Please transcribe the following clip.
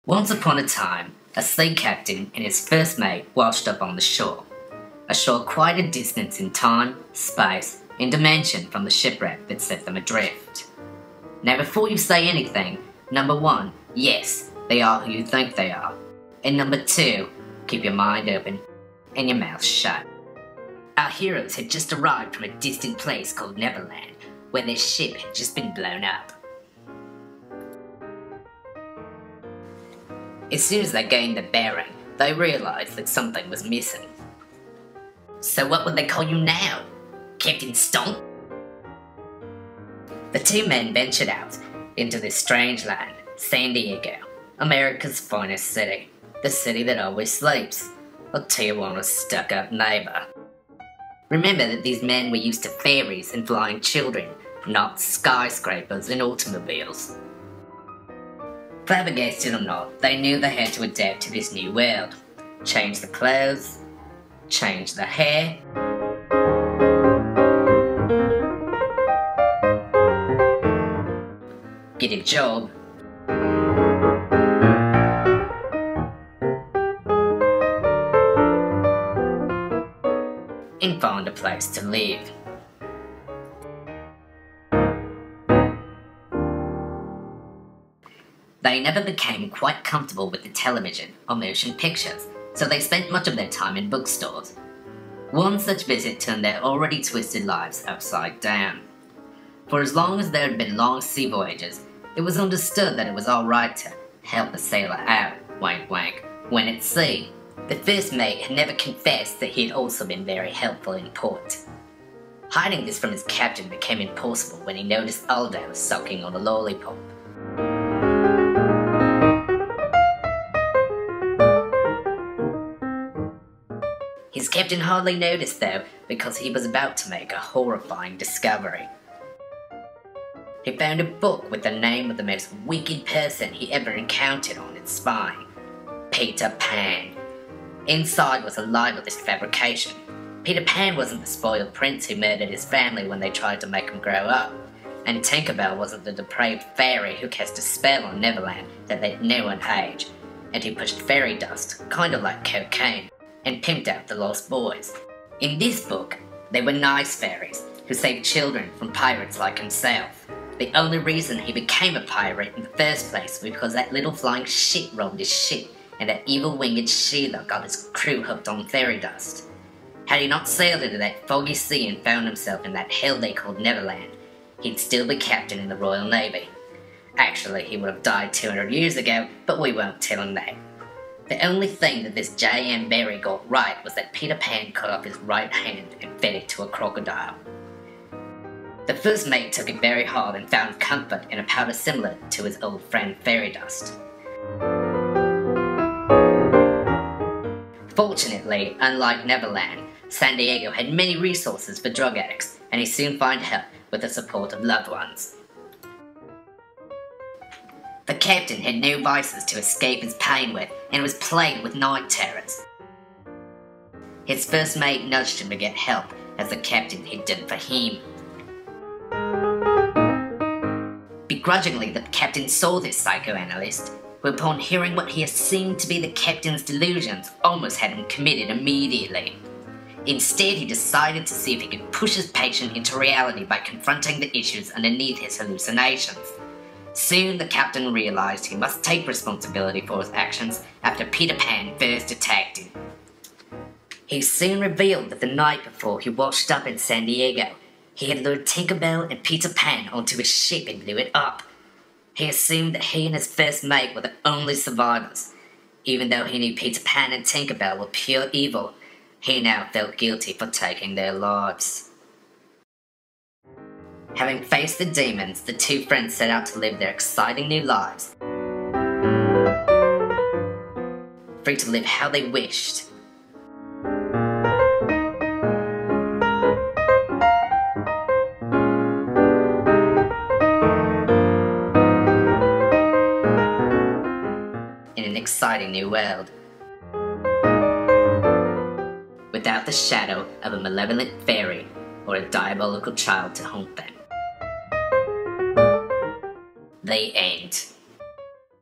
Once upon a time, a sea captain and his first mate washed up on the shore. A shore quite a distance in time, space, and dimension from the shipwreck that set them adrift. Now before you say anything, number 1, yes, they are who you think they are. And number 2, keep your mind open and your mouth shut. Our heroes had just arrived from a distant place called Neverland, where their ship had just been blown up. As soon as they gained their bearing, they realised that something was missing. So what would they call you now? Captain Stomp? The two men ventured out into this strange land, San Diego, America's finest city, the city that always sleeps, or Tijuana's stuck-up neighbour. Remember that these men were used to fairies and flying children, not skyscrapers and automobiles. Flabbergasted or not, they knew they had to adapt to this new world. Change the clothes, change the hair, get a job, and find a place to live. They never became quite comfortable with the television or motion pictures, so they spent much of their time in bookstores. One such visit turned their already twisted lives upside down. For as long as there had been long sea voyages, it was understood that it was alright to help a sailor out, wank wank, when at sea. The first mate had never confessed that he had also been very helpful in port. Hiding this from his captain became impossible when he noticed Aldo sucking on a lollipop. His captain hardly noticed though, because he was about to make a horrifying discovery. He found a book with the name of the most wicked person he ever encountered on its spine, Peter Pan. Inside was a libelous fabrication. Peter Pan wasn't the spoiled prince who murdered his family when they tried to make him grow up, and Tinkerbell wasn't the depraved fairy who cast a spell on Neverland that let no one age, and who pushed fairy dust, kind of like cocaine, and pimped out the lost boys. In this book, they were nice fairies who saved children from pirates like himself. The only reason he became a pirate in the first place was because that little flying shit rolled his ship and that evil winged Sheila got his crew hooked on fairy dust. Had he not sailed into that foggy sea and found himself in that hell they called Neverland, he'd still be captain in the Royal Navy. Actually, he would have died 200 years ago, but we won't tell him that. The only thing that this J.M. Barrie got right was that Peter Pan cut off his right hand and fed it to a crocodile. The first mate took it very hard and found comfort in a powder similar to his old friend fairy dust. Fortunately, unlike Neverland, San Diego had many resources for drug addicts, and he soon found help with the support of loved ones. The captain had no vices to escape his pain with, and was plagued with night terrors. His first mate nudged him to get help, as the captain had done for him. Begrudgingly, the captain saw this psychoanalyst, who upon hearing what he assumed to be the captain's delusions, almost had him committed immediately. Instead, he decided to see if he could push his patient into reality by confronting the issues underneath his hallucinations. Soon the captain realised he must take responsibility for his actions after Peter Pan first attacked him. He soon revealed that the night before he washed up in San Diego, he had lured Tinkerbell and Peter Pan onto his ship and blew it up. He assumed that he and his first mate were the only survivors. Even though he knew Peter Pan and Tinkerbell were pure evil, he now felt guilty for taking their lives. Having faced the demons, the two friends set out to live their exciting new lives, free to live how they wished. In an exciting new world, without the shadow of a malevolent fairy or a diabolical child to haunt them. The end.